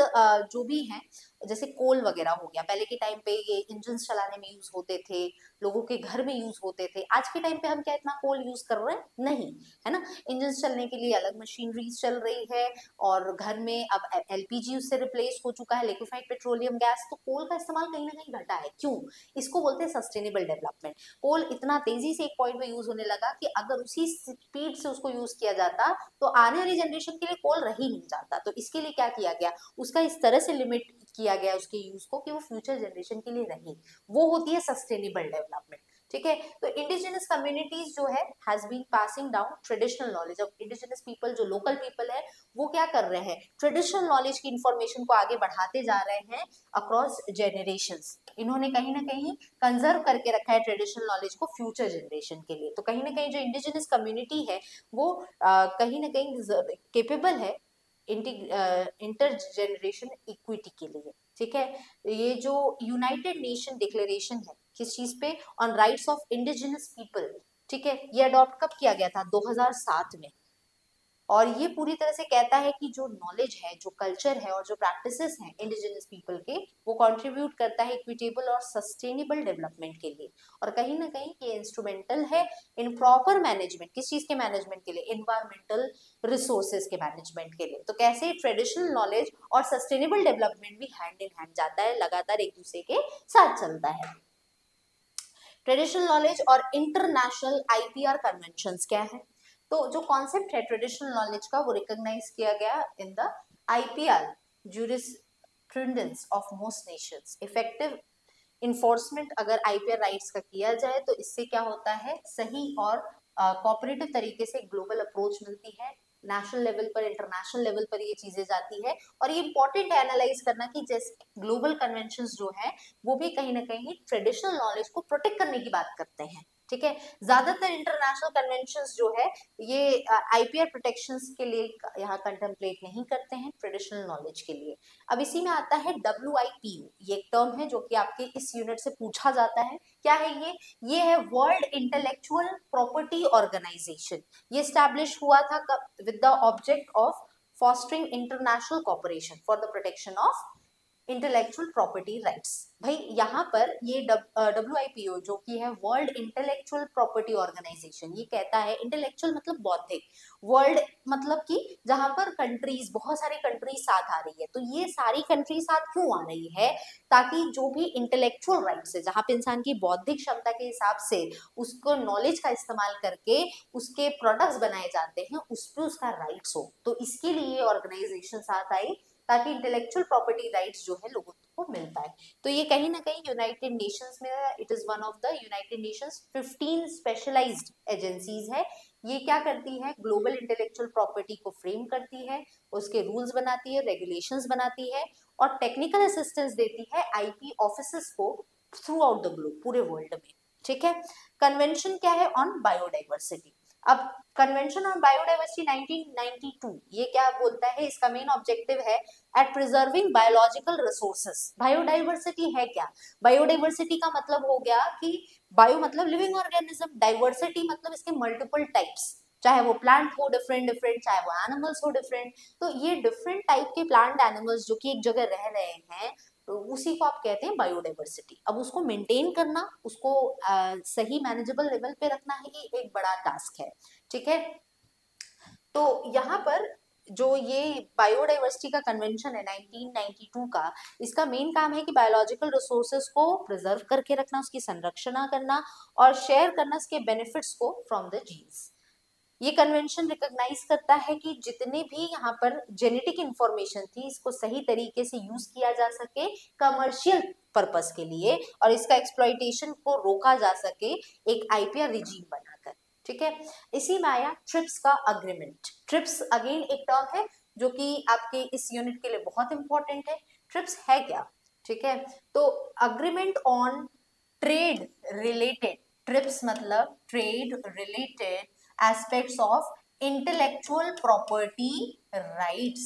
जो भी हैं, जैसे कोल वगैरह हो गया, पहले के टाइम पे ये इंजन चलाने में यूज होते थे, लोगों के घर में यूज होते थे। आज के टाइम पे हम क्या इतना कोल यूज कर रहे हैं, नहीं, है ना। इंजन चलने के लिए अलग मशीनरीज चल रही है, और घर में अब एलपीजी उससे रिप्लेस हो चुका है, लिक्विफाइड पेट्रोलियम गैस। तो कोल का इस्तेमाल कहीं ना कहीं घटा है, क्यों, इसको बोलते हैं सस्टेनेबल डेवलपमेंट। कोल इतना तेजी से एक पॉइंट पे यूज होने लगा कि अगर उसी स्पीड से उसको यूज किया जाता तो आने वाली जनरेशन के लिए कोल रह ही नहीं जाता। तो इसके लिए क्या किया गया, उसका इस तरह से लिमिट किया गया उसके यूज को कि वो फ्यूचर जनरेशन के लिए रहे, वो होती है सस्टेनेबल डेवलपमेंट। ठीक है, तो इंडिजिनस कम्युनिटीज जो है has been passing down traditional knowledge. अब इंडिजिनस पीपल जो लोकल पीपल है वो क्या कर रहे हैं, ट्रेडिशनल नॉलेज की इंफॉर्मेशन को आगे बढ़ाते जा रहे हैं अक्रॉस जेनरेशंस। इन्होंने कहीं ना कहीं कंजर्व करके रखा है ट्रेडिशनल नॉलेज को फ्यूचर जनरेशन के लिए। तो कहीं ना कहीं जो इंडिजिनस कम्युनिटी है वो कहीं ना कहीं केपेबल है इंटर जनरेशन इक्विटी के लिए। ठीक है, ये जो यूनाइटेड नेशन डिक्लेरेशन है किस चीज पे, on rights of indigenous people. ठीक है, ये अडॉप्ट कब किया गया था, 2007 में। और ये पूरी तरह से कहता है कि जो नॉलेज है, जो कल्चर है और जो प्रैक्टिसेस हैं इंडिजिनस पीपल के, वो कंट्रीब्यूट करता है इक्विटेबल और सस्टेनेबल डेवलपमेंट के लिए। और कहीं ना कहीं ये इंस्ट्रूमेंटल है इन प्रॉपर मैनेजमेंट, किस चीज के मैनेजमेंट के लिए, इन्वायरमेंटल रिसोर्सेज के मैनेजमेंट के लिए। तो कैसे ट्रेडिशनल नॉलेज और सस्टेनेबल डेवलपमेंट भी हैंड इन हैंड जाता है, लगातार एक दूसरे के साथ चलता है। ट्रेडिशनल नॉलेज और इंटरनेशनल आईपीआर कन्वेंशंस क्या है। तो जो कॉन्सेप्ट है ट्रेडिशनल नॉलेज का वो रिकॉग्नाइज किया गया in the IPR jurisprudence of most Nations. Effective enforcement अगर आईपीआर राइट्स का किया जाए तो इससे क्या होता है, सही और कोऑपरेटिव तरीके से ग्लोबल अप्रोच मिलती है, नेशनल लेवल पर इंटरनेशनल लेवल पर ये चीजें जाती है। और ये इंपॉर्टेंट है एनालाइज करना कि जैसे ग्लोबल कन्वेंशंस जो है वो भी कहीं ना कहीं ट्रेडिशनल नॉलेज को प्रोटेक्ट करने की बात करते हैं। ठीक है, ज्यादातर इंटरनेशनल कन्वेंशंस जो है ये आईपीआर प्रोटेक्शंस के लिए यहाँ कंटेम्पलेट नहीं करते हैं, ट्रेडिशनल नॉलेज के लिए। अब इसी में आता है WIPO, ये एक टर्म है जो कि आपके इस यूनिट से पूछा जाता है। क्या है ये है वर्ल्ड इंटेलेक्चुअल प्रॉपर्टी ऑर्गेनाइजेशन। ये स्टैब्लिश हुआ था with the object of fostering international cooperation for the protection of intellectual property rights. भाई यहाँ पर ये WIPO जो कि है वर्ल्ड इंटेलेक्चुअल प्रॉपर्टी ऑर्गेनाइजेशन, ये कहता है इंटेलेक्चुअल मतलब बौद्धिक, वर्ल्ड मतलब कि जहां पर कंट्रीज, बहुत सारी कंट्रीज साथ आ रही है। तो ये सारी कंट्रीज साथ क्यों आ रही है, ताकि जो भी इंटेलेक्चुअल राइट्स है, जहां पे इंसान की बौद्धिक क्षमता के हिसाब से उसको नॉलेज का इस्तेमाल करके उसके प्रोडक्ट्स बनाए जाते हैं, उस पर उसका राइट्स हो। तो इसके लिए ऑर्गेनाइजेशन साथ आई ताकि इंटेलेक्चुअल प्रॉपर्टी राइट्स जो है लोगों को मिल पाए। तो ये कहीं ना कहीं यूनाइटेड नेशंस में, it is one of the United Nations 15 specialised agencies है। ये क्या करती है, ग्लोबल इंटेलेक्चुअल प्रॉपर्टी को फ्रेम करती है, उसके रूल्स बनाती है, रेगुलेशंस बनाती है और टेक्निकल असिस्टेंस देती है आईपी ऑफिसर्स को थ्रू आउट द ग्लोब, पूरे वर्ल्ड में। ठीक है। कन्वेंशन क्या है, ऑन बायोडाइवर्सिटी। अब कन्वेंशन ऑन बायोडाइवर्सिटी 1992 ये क्या बोलता है, इसका मेन ऑब्जेक्टिव है at preserving biological resources. Biodiversity है क्या, बायोडाइवर्सिटी का मतलब हो गया कि बायो मतलब लिविंग ऑर्गेनिज्म, डाइवर्सिटी मतलब इसके मल्टीपल टाइप्स, चाहे वो प्लांट हो डिफरेंट डिफरेंट, चाहे वो एनिमल्स हो डिफरेंट। तो ये डिफरेंट टाइप के प्लांट एनिमल्स जो कि एक जगह रह रहे हैं, तो उसी को आप कहते हैं बायोडाइवर्सिटी। अब उसको मेंटेन करना, उसको सही मैनेजेबल लेवल पे रखना है, ये एक बड़ा टास्क है। ठीक है। तो यहाँ पर जो ये बायोडाइवर्सिटी का कन्वेंशन है 1992 का, इसका मेन काम है कि बायोलॉजिकल रिसोर्सेज को प्रिजर्व करके रखना, उसकी संरक्षण करना और शेयर करना इसके बेनिफिट्स को फ्रॉम द जीन्स। ये कन्वेंशन रिकॉग्नाइज करता है कि जितने भी यहाँ पर जेनेटिक इंफॉर्मेशन थी, इसको सही तरीके से यूज किया जा सके कमर्शियल पर्पस के लिए और इसका एक्सप्लॉइटेशन को रोका जा सके एक आईपीआर रिजीम बनाकर। ठीक है। इसी में आया ट्रिप्स का अग्रीमेंट। ट्रिप्स अगेन एक टर्म है जो कि आपके इस यूनिट के लिए बहुत इंपॉर्टेंट है। ट्रिप्स है क्या, ठीक है, तो agreement on trade related, TRIPS मतलब trade related aspects of intellectual property rights.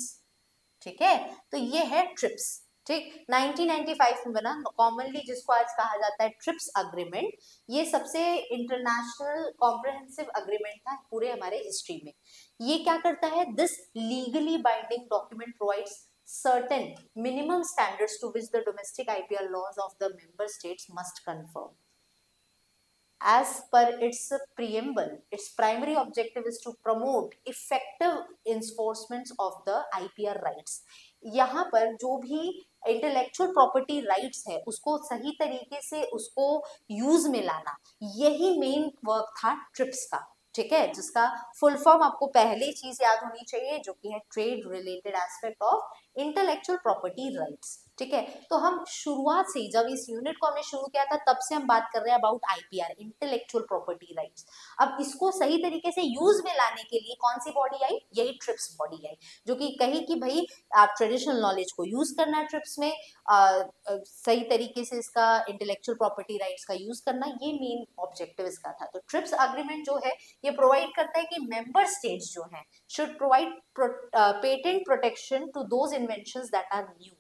ठीक है, तो ये है ट्रिप्स। ठीक, 1995 में बना, कॉमनली जिसको आज कहा जाता है ट्रिप्स अग्रीमेंट। ये सबसे इंटरनेशनल कॉम्प्रिहेंसिव अग्रीमेंट था पूरे हमारे हिस्ट्री में। ये क्या करता है, this legally binding document provides certain minimum standards to which the domestic IPR laws of the member states must conform. As per its preamble, its primary objective is to promote effective enforcement of the IPR rights. यहाँ पर जो भी intellectual property rights है उसको सही तरीके से उसको यूज में लाना, यही मेन वर्क था ट्रिप्स का। ठीक है, जिसका फुल फॉर्म आपको पहले चीज याद होनी चाहिए जो कि है trade related aspect of intellectual property rights. ठीक है, तो हम शुरुआत से जब इस यूनिट को हमने शुरू किया था तब से हम बात कर रहे हैं about IPR, intellectual property rights. अब इसको सही तरीके से यूज में लाने के लिए कौन सी बॉडी आई, यही ट्रिप्स बॉडी आई, जो कि कही कि भाई आप ट्रेडिशनल नॉलेज को यूज करना है ट्रिप्स में, सही तरीके से इसका इंटेलेक्चुअल प्रॉपर्टी राइट्स का यूज करना, ये मेन ऑब्जेक्टिव इसका था। तो ट्रिप्स अग्रीमेंट जो है ये प्रोवाइड करता है कि मेंबर स्टेट्स जो हैं should provide patent protection to those inventions that are new.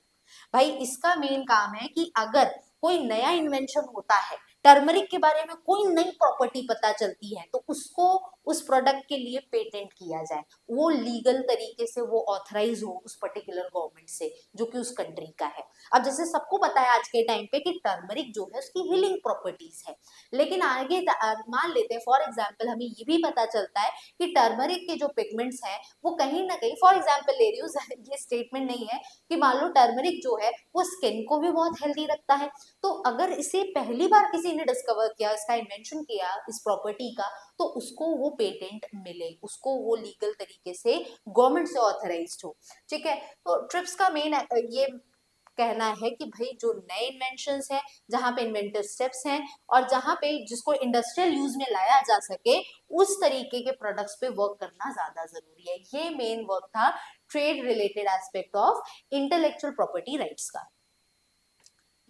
भाई इसका मेन काम है कि अगर कोई नया इन्वेंशन होता है, टर्मरिक के बारे में कोई नई प्रॉपर्टी पता चलती है, तो उसको उस प्रोडक्ट के लिए पेटेंट किया जाए, वो लीगल तरीके से वो ऑथराइज हो उस पर्टिकुलर गवर्नमेंट से जो कि उस कंट्री का है। अब जैसे सबको पता है आज के टाइम पे कि टर्मरिक जो है उसकी हीलिंग प्रॉपर्टीज है, लेकिन आगे मान लेते हैं फॉर एग्जाम्पल हमें ये भी पता चलता है कि टर्मरिक के जो पिगमेंट्स हैं वो कहीं ना कहीं, फॉर एग्जाम्पल ले रही हूँ ये स्टेटमेंट नहीं है, कि मान लो टर्मरिक जो है वो स्किन को भी बहुत हेल्दी रखता है। तो अगर इसे पहली बार किसी ने डिस्कवर किया, इसका इन्वेंशन किया इस प्रॉपर्टी का, तो उसको वो पेटेंट मिले, उसको वो लीगल तरीके से गवर्नमेंट से ऑथराइज्ड हो। ठीक है, तो ट्रिप्स का मेन ये कहना है कि भाई जो नए इन्वेंशंस हैं, जहां पे इन्वेंटिव स्टेप्स हैं और जहां पे जिसको इंडस्ट्रियल यूज में लाया जा सके, उस तरीके के प्रोडक्ट्स पे वर्क करना ज्यादा जरूरी है। ये मेन वर्क था trade related aspect of intellectual property rights का।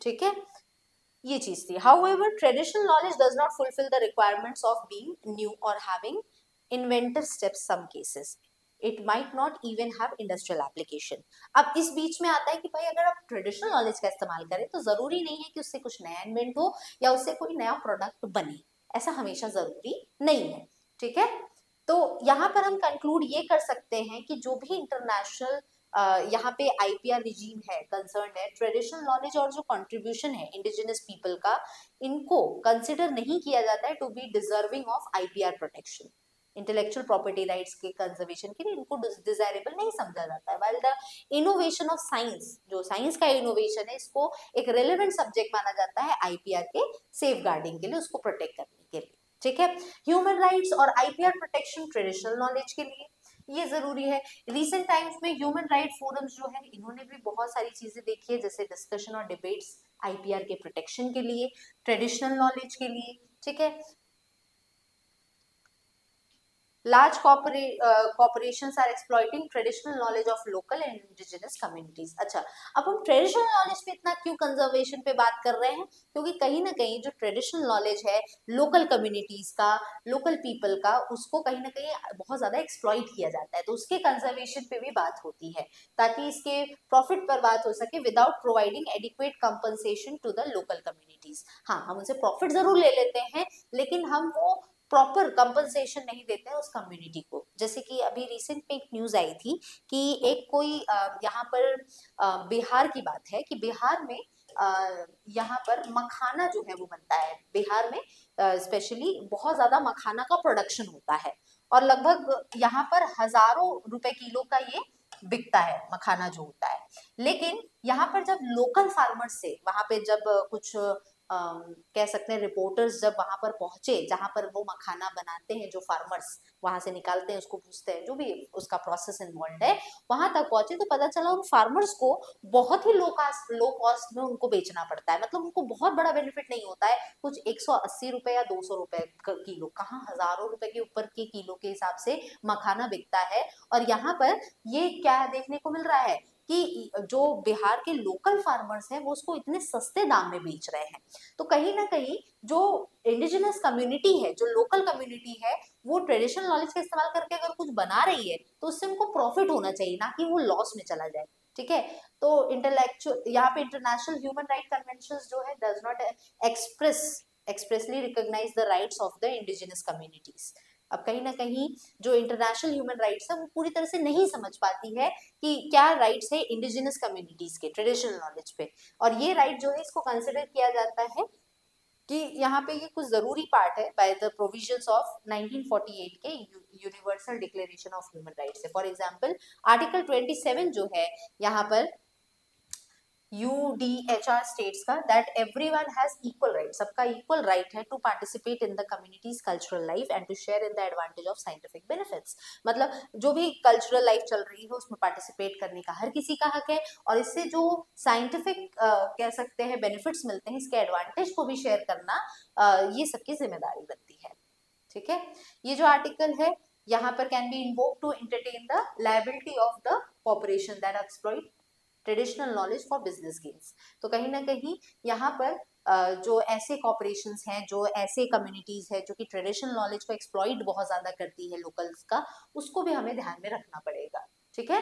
ठीक है, ये चीज थी। However, traditional knowledge does not fulfill the requirements of being new or having inventive steps some cases. It might not even have industrial application. अब इस बीच में आता है कि भाई अगर आप ट्रेडिशनल नॉलेज का इस्तेमाल करें तो जरूरी नहीं है कि उससे कुछ नया इन्वेंट हो या उससे कोई नया प्रोडक्ट बने, ऐसा हमेशा जरूरी नहीं है। ठीक है, तो यहाँ पर हम कंक्लूड ये कर सकते हैं कि जो भी इंटरनेशनल यहाँ पे आईपीआर रिजीम है कंसर्न है, ट्रेडिशनल नॉलेज और जो कंट्रीब्यूशन है इंडिजिनस पीपल का, इनको कंसिडर नहीं किया जाता है to be deserving of IPR protection. Intellectual property rights के कंजर्वेशन के लिए इनको डिजायरेबल नहीं समझा जाता है। While the innovation of science, जो साइंस का इनोवेशन है, इसको एक रेलेवेंट सब्जेक्ट माना जाता है आईपीआर के सेफ गार्डिंग के लिए, उसको प्रोटेक्ट करने के लिए। ठीक है, ह्यूमन राइट्स और आईपीआर प्रोटेक्शन ट्रेडिशनल नॉलेज के लिए, ये जरूरी है। रिसेंट टाइम्स में ह्यूमन राइट फोरम्स जो है इन्होंने भी बहुत सारी चीजें देखी है, जैसे डिस्कशन और डिबेट्स आईपीआर के प्रोटेक्शन के लिए, ट्रेडिशनल नॉलेज के लिए, ठीक है। Large corporations are exploiting traditional knowledge of local and indigenous communities। अच्छा, अब हम ट्रेडिशनल नॉलेज पे इतना क्यों कंजर्वेशन पे बात कर रहे हैं? क्योंकि कहीं ना कहीं जो ट्रेडिशनल नॉलेज है लोकल कम्युनिटीज का, लोकल पीपल का, उसको कहीं ना कहीं बहुत ज्यादा एक्सप्लॉइट किया जाता है, तो उसके कंजर्वेशन पे भी बात होती है, ताकि इसके प्रॉफिट पर बात हो सके without providing adequate compensation to the local communities. हाँ, हम उनसे प्रॉफिट जरूर ले लेते हैं, लेकिन हम वो प्रॉपर कंपनसेशन नहीं देते हैं उस कम्युनिटी को। जैसे कि अभी रिसेंट में एक न्यूज आई थी कि एक कोई यहाँ पर बिहार की बात है कि बिहार में यहाँ पर मखाना जो है वो बनता है, बिहार में स्पेशली बहुत ज्यादा मखाना का प्रोडक्शन होता है, और लगभग यहाँ पर हजारों रुपए किलो का ये बिकता है मखाना जो होता है। लेकिन यहाँ पर जब लोकल फार्मर्स से वहां पे जब कुछ कह सकते हैं रिपोर्टर्स जब वहां पर पहुंचे जहां पर वो मखाना बनाते हैं, जो फार्मर्स वहां से निकालते हैं उसको, पूछते हैं, जो भी उसका प्रोसेस इन्वॉल्व है, वहां तक पहुंचे तो पता चला उन फार्मर्स को बहुत ही लो कॉस्ट में उनको बेचना पड़ता है। मतलब उनको बहुत बड़ा बेनिफिट नहीं होता है, कुछ 180 रुपए या 200 रुपए किलो, कहाँ हजारों रुपए के ऊपर के किलो के हिसाब से मखाना बिकता है। और यहाँ पर ये क्या देखने को मिल रहा है कि जो बिहार के लोकल फार्मर्स हैं वो उसको इतने सस्ते दाम में बेच रहे हैं। तो कहीं ना कहीं जो इंडिजिनस कम्युनिटी है, जो लोकल कम्युनिटी है, वो ट्रेडिशनल नॉलेज का इस्तेमाल करके अगर कुछ बना रही है तो उससे उनको प्रॉफिट होना चाहिए, ना कि वो लॉस में चला जाए, ठीक है। तो इंटेलेक्चुअल यहाँ पे इंटरनेशनल ह्यूमन राइट कन्वेंशन जो है does not expressly recognise the rights of the indigenous communities. अब कहीं ना कहीं जो इंटरनेशनल ह्यूमन राइट्स है वो पूरी तरह से नहीं समझ पाती है कि क्या राइट्स है इंडिजिनस कम्युनिटीज के ट्रेडिशनल नॉलेज पे। और ये राइट जो है इसको कंसिडर किया जाता है कि यहाँ पे ये कुछ जरूरी पार्ट है बाय द प्रोविजंस ऑफ 1948 के universal declaration of human rights है। फॉर एग्जांपल आर्टिकल 27 जो है यहाँ पर UDHR states का that everyone has equal right, सबका equal right है to participate in the community's cultural life and to share in the advantage of scientific benefits। मतलब जो भी cultural life चल रही है उसमें participate करने का हर किसी का हक है, और इससे जो scientific कह सकते हैं benefits मिलते हैं, इसके advantage को भी share करना ये सबकी जिम्मेदारी बनती है, ठीक है। ये जो आर्टिकल है यहाँ पर can be invoked to entertain the liability of the corporation that exploit traditional knowledge for business gains. तो कहीं ना कहीं यहाँ पर जो ऐसे कॉर्पोरेशंस हैं, जो ऐसे कम्युनिटीज है जो कि ट्रेडिशनल नॉलेज को एक्सप्लॉइट बहुत ज्यादा करती है लोकल्स का, उसको भी हमें ध्यान में रखना पड़ेगा, ठीक है।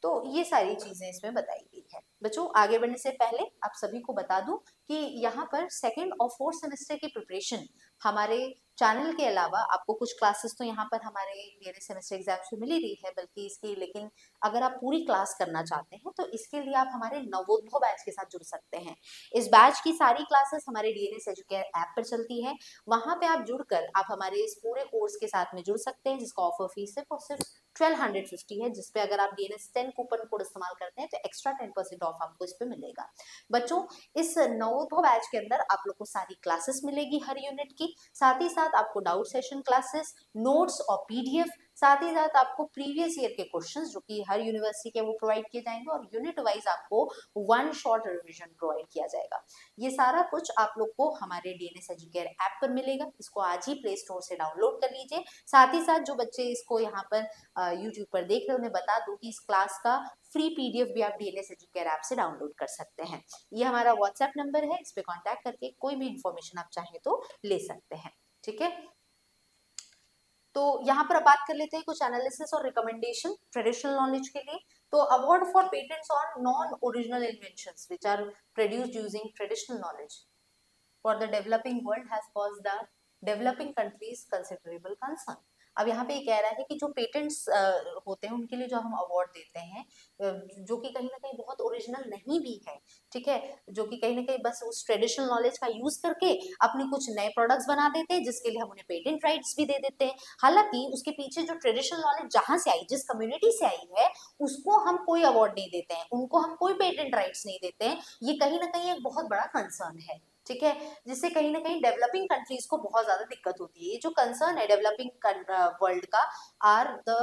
तो ये सारी चीजें इसमें बताई गई है। बच्चों आगे बढ़ने से पहले आप सभी को बता दूं कि यहाँ पर सेकेंड और फोर्थ सेमेस्टर की प्रिपरेशन हमारे चैनल के अलावा आपको कुछ क्लासेस तो यहाँ पर हमारे मेरे सेमेस्टर एग्जाम्स में मिल ही रही है, बल्कि इसकी, लेकिन अगर आप पूरी क्लास करना चाहते हैं तो इसके लिए आप हमारे नवोत्भव बैच के साथ जुड़ सकते हैं। इस बैच की सारी क्लासेस हमारे डीएनएस एजुकेयर ऐप पर चलती है, वहां पे आप जुड़कर आप हमारे इस पूरे कोर्स के साथ में जुड़ सकते हैं, जिसका ऑफर फीस सिर्फ और सिर्फ 1250 है, जिसपे अगर आप DNS 10 कूपन कोड इस्तेमाल करते हैं तो एक्स्ट्रा 10% ऑफ आपको इस पे मिलेगा। बच्चों इस नवोत्भव बैच के अंदर आप लोग को सारी क्लासेस मिलेगी हर यूनिट की, साथ ही साथ आपको डाउट सेशन क्लासेस, नोट्स और PDF, साथ ही साथ आपको प्रीवियस ईयर के क्वेश्चंस जो कि हर यूनिवर्सिटी के वो प्रोवाइड किए जाएंगे, और यूनिट वाइज आपको वन शॉट रिवीजन प्रोवाइड किया जाएगा। ये सारा कुछ आप लोग को हमारे DNS एजुकेयर ऐप पर मिलेगा, इसको आज ही प्ले स्टोर से डाउनलोड कर लीजिए। साथ ही साथ जो बच्चे इसको यहाँ पर यूट्यूब पर देख रहे हैं उन्हें बता दूं कि इस क्लास का फ्री PDF भी आप DNS एजुकेयर ऐप से डाउनलोड कर सकते हैं। ये हमारा व्हाट्सएप नंबर है, इस पे कांटेक्ट करके कोई भी इंफॉर्मेशन आप चाहें तो ले सकते हैं, ठीक है। तो यहाँ पर अब बात कर लेते हैं कुछ एनालिसिस और रिकमेंडेशन ट्रेडिशनल नॉलेज के लिए। तो award for patents on non original inventions which are produced using traditional knowledge for the developing world has caused the developing countries considerable concern. अब यहाँ पे ये कह रहा है कि जो पेटेंट्स होते हैं उनके लिए जो हम अवार्ड देते हैं, जो कि कहीं ना कहीं बहुत ओरिजिनल नहीं भी है, ठीक है, जो कि कहीं ना कहीं बस उस ट्रेडिशनल नॉलेज का यूज करके अपने कुछ नए प्रोडक्ट्स बना देते हैं, जिसके लिए हम उन्हें पेटेंट राइट्स भी दे देते हैं। हालांकि उसके पीछे जो ट्रेडिशनल नॉलेज जहां से आई, जिस कम्युनिटी से आई है, उसको हम कोई अवार्ड नहीं देते हैं, उनको हम कोई पेटेंट राइट्स नहीं देते हैं। ये कहीं ना कहीं एक बहुत बड़ा कंसर्न है, ठीक है, जिससे कहीं ना कहीं डेवलपिंग कंट्रीज को बहुत ज्यादा दिक्कत होती है। ये जो कंसर्न है डेवलपिंग वर्ल्ड का आर द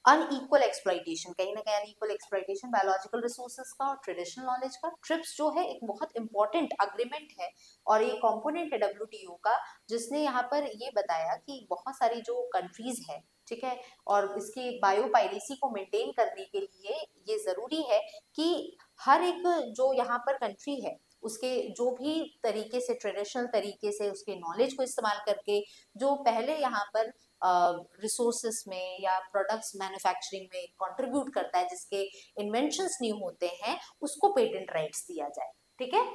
अनइक्वल एक्सप्लॉइटेशन, कहीं ना कहीं अनइक्वल एक्सप्लॉइटेशन बायोलॉजिकल रिसोर्सेज का और ट्रेडिशनल नॉलेज का। ट्रिप्स जो है एक बहुत इंपॉर्टेंट अग्रीमेंट है और ये कंपोनेंट है डब्ल्यूटीओ का, जिसने यहाँ पर ये बताया कि बहुत सारी जो कंट्रीज है, ठीक है, और इसकी बायोपायरेसी को मेंटेन करने के लिए ये जरूरी है कि हर एक जो यहाँ पर कंट्री है उसके जो भी तरीके से ट्रेडिशनल तरीके से उसके नॉलेज को इस्तेमाल करके जो पहले यहाँ पर रिसोर्सेस में या प्रोडक्ट्स मैन्युफैक्चरिंग में कंट्रीब्यूट करता है, जिसके इन्वेंशंस न्यू होते हैं, उसको पेटेंट राइट्स दिया जाए। ठीक है,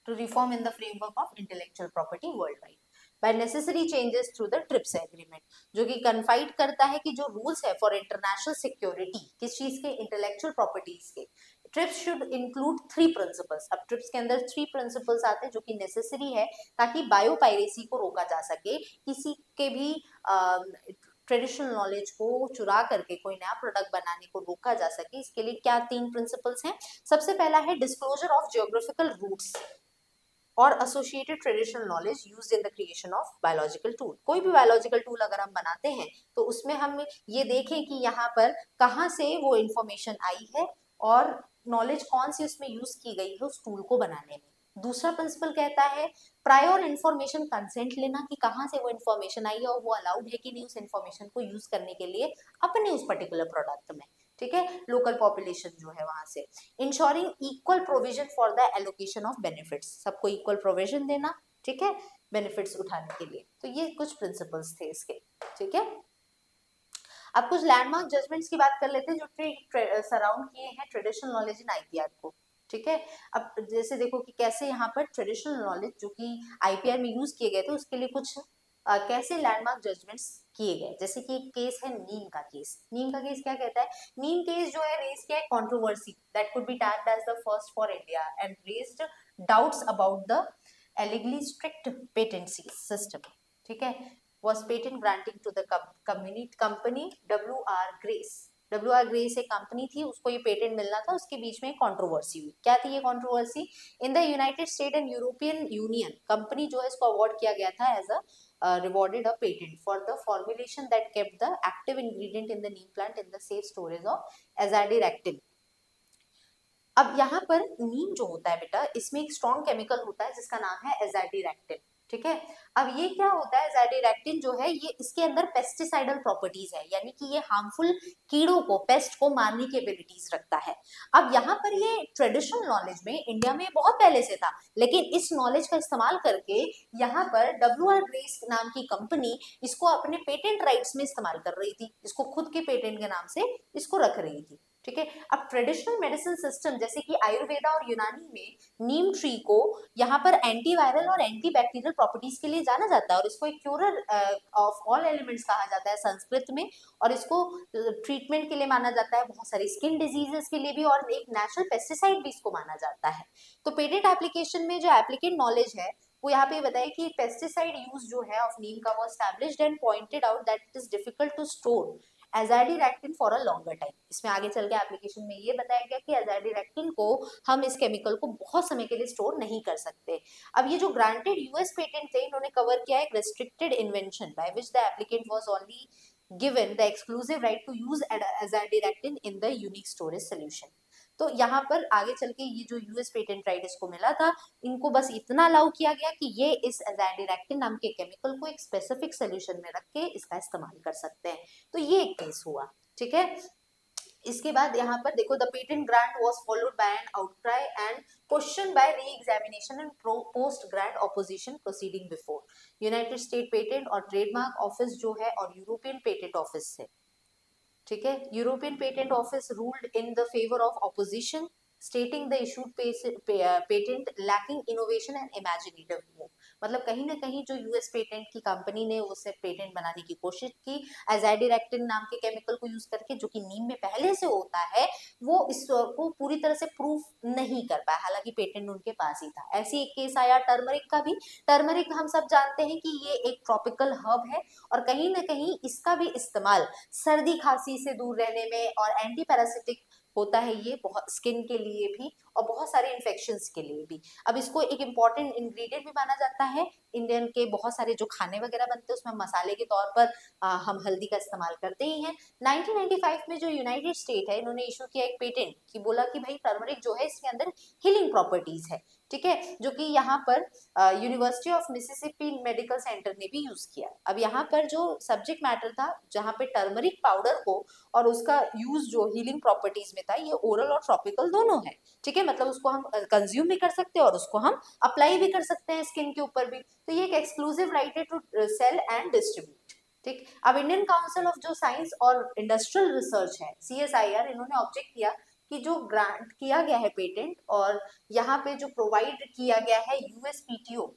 to reform in the framework of intellectual property worldwide by necessary changes through the TRIPS agreement, जो कि कन्फाइड करता है कि जो रूल्स है फॉर इंटरनेशनल सिक्योरिटी किस चीज के, इंटेलेक्चुअल प्रॉपर्टीज के, ट्रिप्स शुड इंक्लूड 3 प्रिंसिपल्स। अब ट्रिप्स के अंदर 3 प्रिंसिपल्स आते हैं जो कि नेसेसरी है ताकि बायोपायरेसी को रोका जा सके, किसी के भी ट्रेडिशनल नॉलेज को चुरा करके कोई नया प्रोडक्ट बनाने को रोका जा सके। इसके लिए क्या 3 प्रिंसिपल्स हैं? सबसे पहला है डिस्क्लोजर ऑफ जियोग्राफिकल रूट्स और associated traditional knowledge used in the creation of biological tool. कोई भी बायोलॉजिकल टूल अगर हम बनाते हैं तो उसमें हम ये देखें कि यहाँ पर कहाँ से वो इंफॉर्मेशन आई है और नॉलेज कौन सी उसमें यूज की गई है उस टूल को बनाने में। दूसरा प्रिंसिपल कहता है प्रायर इंफॉर्मेशन कंसेंट लेना, कि कहाँ से वो इंफॉर्मेशन आई है और वो अलाउड है कि नहीं उस इंफॉर्मेशन को यूज करने के लिए अपने उस पर्टिकुलर प्रोडक्ट में। ठीक है, लोकल पॉपुलेशन जो है वहां से। Ensuring equal provision for the allocation of benefits, सबको इक्वल प्रोविजन देना, ठीक है, बेनिफिट्स उठाने के लिए। तो ये कुछ प्रिंसिपल्स थे इसके। ठीक है, अब कुछ लैंडमार्क जजमेंट्स की बात कर लेते हैं जो सराउंड किए हैं ट्रेडिशनल नॉलेज इन आईपीआर को। ठीक है, अब जैसे देखो कि कैसे यहाँ पर ट्रेडिशनल नॉलेज जो कि आईपीआर में यूज किए गए थे उसके लिए कुछ कैसे लैंडमार्क जजमेंट्स किए गए। जैसे कि एक केस है नीम का केस। नीम का केस क्या कहता है? नीम केस जो है रेज किया है controversy that could be tagged as the first for India and raised doubts about the allegedly strict patency system. ठीक है, was patent granting to the company WR Grace. WR Grace एक company थी, उसको ये patent मिलना था, उसके बीच में कंट्रोवर्सी हुई। क्या थी ये controversy? In the United State and European Union company जो है इसको अवार्ड किया गया था एज अ rewarded a patent for the formulation that kept the active ingredient in the neem plant in the safe storage of azadirachtin. अब यहाँ पर नीम जो होता है बेटा, इसमें एक स्ट्रॉन्ग केमिकल होता है जिसका नाम है एजाडिरैक्टिन। ठीक है, अब ये क्या होता है? एजाडिरैक्टिन जो है ये इसके अंदर पेस्टिसाइडल प्रॉपर्टीज है, यानी कि ये हार्मफुल कीड़ों को, पेस्ट को मारने की एबिलिटीज रखता है। अब यहाँ पर ये ट्रेडिशनल नॉलेज में इंडिया में बहुत पहले से था, लेकिन इस नॉलेज का इस्तेमाल करके यहाँ पर WR ग्रेस नाम की कंपनी इसको अपने पेटेंट राइट्स में इस्तेमाल कर रही थी, इसको खुद के पेटेंट के नाम से इसको रख रही थी। ठीक है, अब ट्रेडिशनल मेडिसिन सिस्टम जैसे कि आयुर्वेदा और यूनानी में नीम ट्री को यहाँ पर एंटीवायरल और एंटीबैक्टीरियल प्रॉपर्टीज के लिए जाना जाता है और इसको एक क्यूरर ऑफ ऑल एलिमेंट्स कहा जाता है संस्कृत में, और इसको ट्रीटमेंट के लिए माना जाता है, बहुत सारी स्किन डिजीजेस के लिए भी, और एक नेचुरल पेस्टिसाइड भी इसको माना जाता है। तो पेटेंट एप्लीकेशन में जो एप्लीकेंट नॉलेज है वो यहाँ पे बताया कि पेस्टिसाइड यूज जो है ऑफ नीम का वो established and pointed out that it is difficult to store azadirachtin for a longer time. इसमें आगे चल के एप्लीकेशन में ये बताया गया कि एजाडिरैक्टिन को हम इस केमिकल को बहुत समय के लिए स्टोर नहीं कर सकते। अब ये जो ग्रांटेड यूएस पेटेंट थे इन्होंने कवर किया एक restricted invention by which the applicant was only given the exclusive right to use azadirachtin in the unique storage solution. तो यहाँ पर आगे चल के ये जो यूएस पेटेंट राइट इसको मिला था, इनको बस इतना अलाउ किया गया कि ये इस एजाडिरैक्टिन नाम के केमिकल को एक स्पेसिफिक सोल्यूशन में रख के इसका इस्तेमाल कर सकते हैं। तो ये एक केस हुआ। ठीक है, इसके बाद यहाँ पर देखो the patent grant was followed by an outcry and question by re examination and post grant opposition proceeding before United State patent और ट्रेडमार्क ऑफिस जो है और यूरोपियन पेटेंट ऑफिस से। ठीक है, European patent office ruled in the favour of opposition stating the issued patent lacking innovation and imaginative move. मतलब कहीं ना कहीं जो यूएस पेटेंट की कंपनी ने उससे पेटेंट बनाने की कोशिश की एजाडिरैक्टिन नाम के केमिकल को यूज करके, जो कि नीम में पहले से होता है, वो इसको पूरी तरह से प्रूफ नहीं कर पाया, हालांकि पेटेंट उनके पास ही था। ऐसी एक केस आया टर्मरिक का भी। टर्मरिक हम सब जानते हैं कि ये एक ट्रॉपिकल हर्ब है और कहीं ना कहीं इसका भी इस्तेमाल सर्दी खांसी से दूर रहने में और एंटी पैरासिटिक होता है ये बहुत स्किन के लिए भी और बहुत सारे इन्फेक्शंस के लिए भी। अब इसको एक इम्पॉर्टेंट इंग्रेडिएंट भी माना जाता है। इंडियन के बहुत सारे जो खाने वगैरह बनते हैं उसमें मसाले के तौर पर हम हल्दी का इस्तेमाल करते ही हैं। 1995 में जो यूनाइटेड स्टेट है इन्होंने इशू किया एक पेटेंट कि बोला कि भाई टर्मरिक जो है इसके अंदर हीलिंग प्रॉपर्टीज है, ठीक है, जो कि यहाँ पर university of Mississippi medical centre ने भी यूज किया। अब यहाँ पर जो सब्जेक्ट मैटर था जहाँ पे टर्मरिक पाउडर को और उसका यूज जो हीलिंग प्रॉपर्टीज में था, ये ओरल और ट्रॉपिकल दोनों है, ठीक है, मतलब उसको हम कंज्यूम भी कर सकते हैं और उसको हम अप्लाई भी कर सकते हैं स्किन के ऊपर भी। तो ये एक एक्सक्लूसिव राइट है टू सेल एंड डिस्ट्रीब्यूट, ठीक। अब इंडियन काउंसिल ऑफ जो साइंस और इंडस्ट्रियल रिसर्च है CSIR, इन्होंने ऑब्जेक्ट किया कि जो ग्रांट किया गया है पेटेंट और यहाँ पे जो प्रोवाइड किया गया है USPTO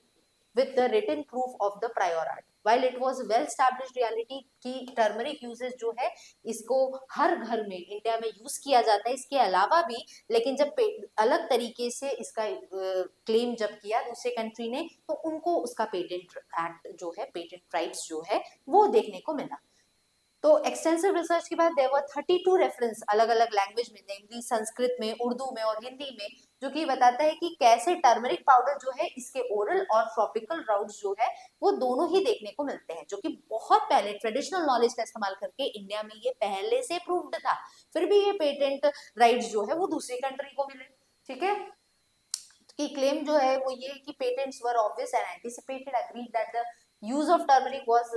with the written proof of the prior art, while it was well established reality कि टर्मरिक यूजेस जो है इसको हर घर में इंडिया में यूज किया जाता है इसके अलावा भी, लेकिन जब अलग तरीके से इसका क्लेम जब किया दूसरे कंट्री ने तो उनको उसका पेटेंट एक्ट जो है, पेटेंट राइट्स जो है वो देखने को मिला। तो एक्सटेंसिव रिसर्च के बाद देयर वर 32 रेफरेंस अलग अलग लैंग्वेज में, नेमली संस्कृत में, उर्दू में और हिंदी में, जो कि बताता है कि कैसे टर्मरिक पाउडर जो है इसके ओरल और ट्रॉपिकल राउट्स जो है वो दोनों ही देखने को मिलते हैं, जो कि बहुत पहले ट्रेडिशनल नॉलेज का इस्तेमाल करके इंडिया में ये पहले से प्रूव्ड था, फिर भी ये पेटेंट राइट्स जो है वो दूसरी कंट्री को मिले, ठीक है। की क्लेम जो है वो ये है कि patents were obvious and anticipated, agreed that the use of turmeric was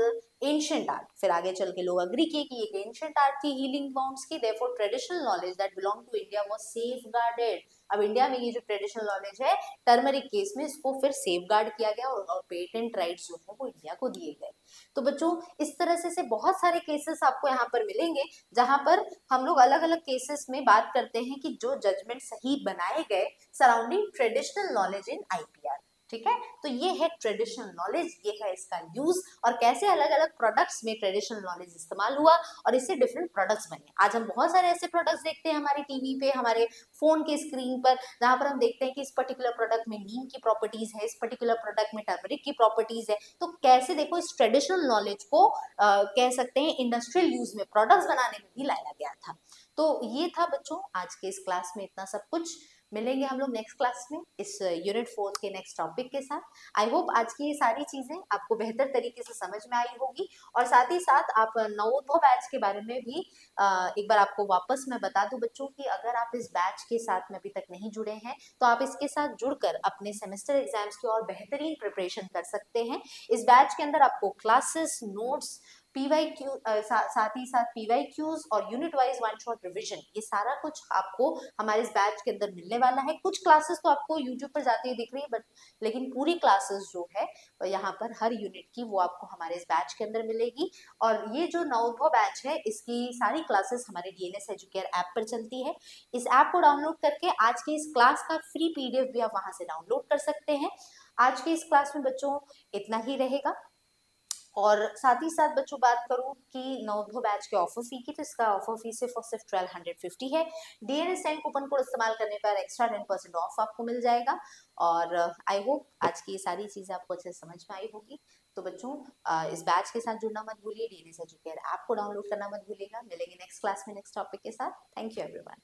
ancient art. फिर आगे चल के लोग एग्री किए कि ये एंशिएंट आर्ट थी हीलिंग बाउंड्स की, therefore traditional knowledge that belong to India was safeguarded. अब इंडिया में ये जो ट्रेडिशनल नॉलेज है टर्मरिक केस में इसको फिर सेफगार्ड किया गया और पेटेंट राइट्स जो है वो इंडिया को दिए गए। तो बच्चों इस तरह से बहुत सारे केसेस आपको यहाँ पर मिलेंगे जहां पर हम लोग अलग अलग केसेस में बात करते हैं कि जो जजमेंट सही बनाए गए surrounding traditional knowledge in IPR, ठीक है। तो ये है ट्रेडिशनल नॉलेज, ये है इसका यूज और कैसे अलग अलग प्रोडक्ट्स में ट्रेडिशनल नॉलेज इस्तेमाल हुआ और इससे डिफरेंट प्रोडक्ट्स बने। आज हम बहुत सारे ऐसे प्रोडक्ट्स देखते हैं हमारी टीवी पे, हमारे फोन के स्क्रीन पर, जहां पर हम देखते हैं कि इस पर्टिकुलर प्रोडक्ट में नीम की प्रॉपर्टीज है, इस पर्टिकुलर प्रोडक्ट में टर्मरिक की प्रॉपर्टीज है। तो कैसे देखो इस ट्रेडिशनल नॉलेज को कह सकते हैं इंडस्ट्रियल यूज में, प्रोडक्ट्स बनाने में भी लाया गया था। तो ये था बच्चों आज के इस क्लास में इतना सब कुछ। मिलेंगे हम लोग नेक्स्ट क्लास में इस यूनिट 4 के नेक्स्ट टॉपिक के साथ। आई होप आज की ये सारी चीजें आपको बेहतर तरीके से समझ में आई होगी और साथ ही साथ आप नवोदय बैच के बारे में भी एक बार आपको वापस मैं बता दूं बच्चों कि अगर आप इस बैच के साथ में अभी तक नहीं जुड़े हैं तो आप इसके साथ जुड़कर अपने सेमेस्टर एग्जाम्स की और बेहतरीन प्रिपरेशन कर सकते हैं। इस बैच के अंदर आपको क्लासेस, नोट्स, PYQ साथ ही साथ PYQs और unit wise one shot revision, ये सारा कुछ आपको हमारे इस बैच के अंदर मिलने वाला है। कुछ क्लासेस तो आपको यूट्यूब पर जाती हुई दिख रही है बट लेकिन पूरी क्लासेस जो है यहाँ पर हर यूनिट की वो आपको हमारे इस बैच के अंदर मिलेगी। और ये जो नवोदय बैच है इसकी सारी क्लासेस हमारे DNS एजुकेयर ऐप पर चलती है। इस ऐप को डाउनलोड करके आज की इस क्लास का फ्री PDF भी आप वहां से डाउनलोड कर सकते हैं। आज की इस क्लास में बच्चों इतना ही रहेगा और साथ ही साथ बच्चों बात करूं कि नवोदय बैच के ऑफर फी की, तो इसका ऑफर फी सिर्फ और सिर्फ 1250 है। DNS 10 कूपन कोड इस्तेमाल करने पर एक्स्ट्रा 10% ऑफ आपको मिल जाएगा। और आई होप आज की ये सारी चीजें आपको अच्छे से समझ में आई होगी। तो बच्चों इस बैच के साथ जुड़ना मत भूलिए, DNS एजुकेयर ऐप को डाउनलोड करना मत भूलिएगा। मिलेंगे नेक्स्ट क्लास में नेक्स्ट टॉपिक के साथ। Thank you everyone.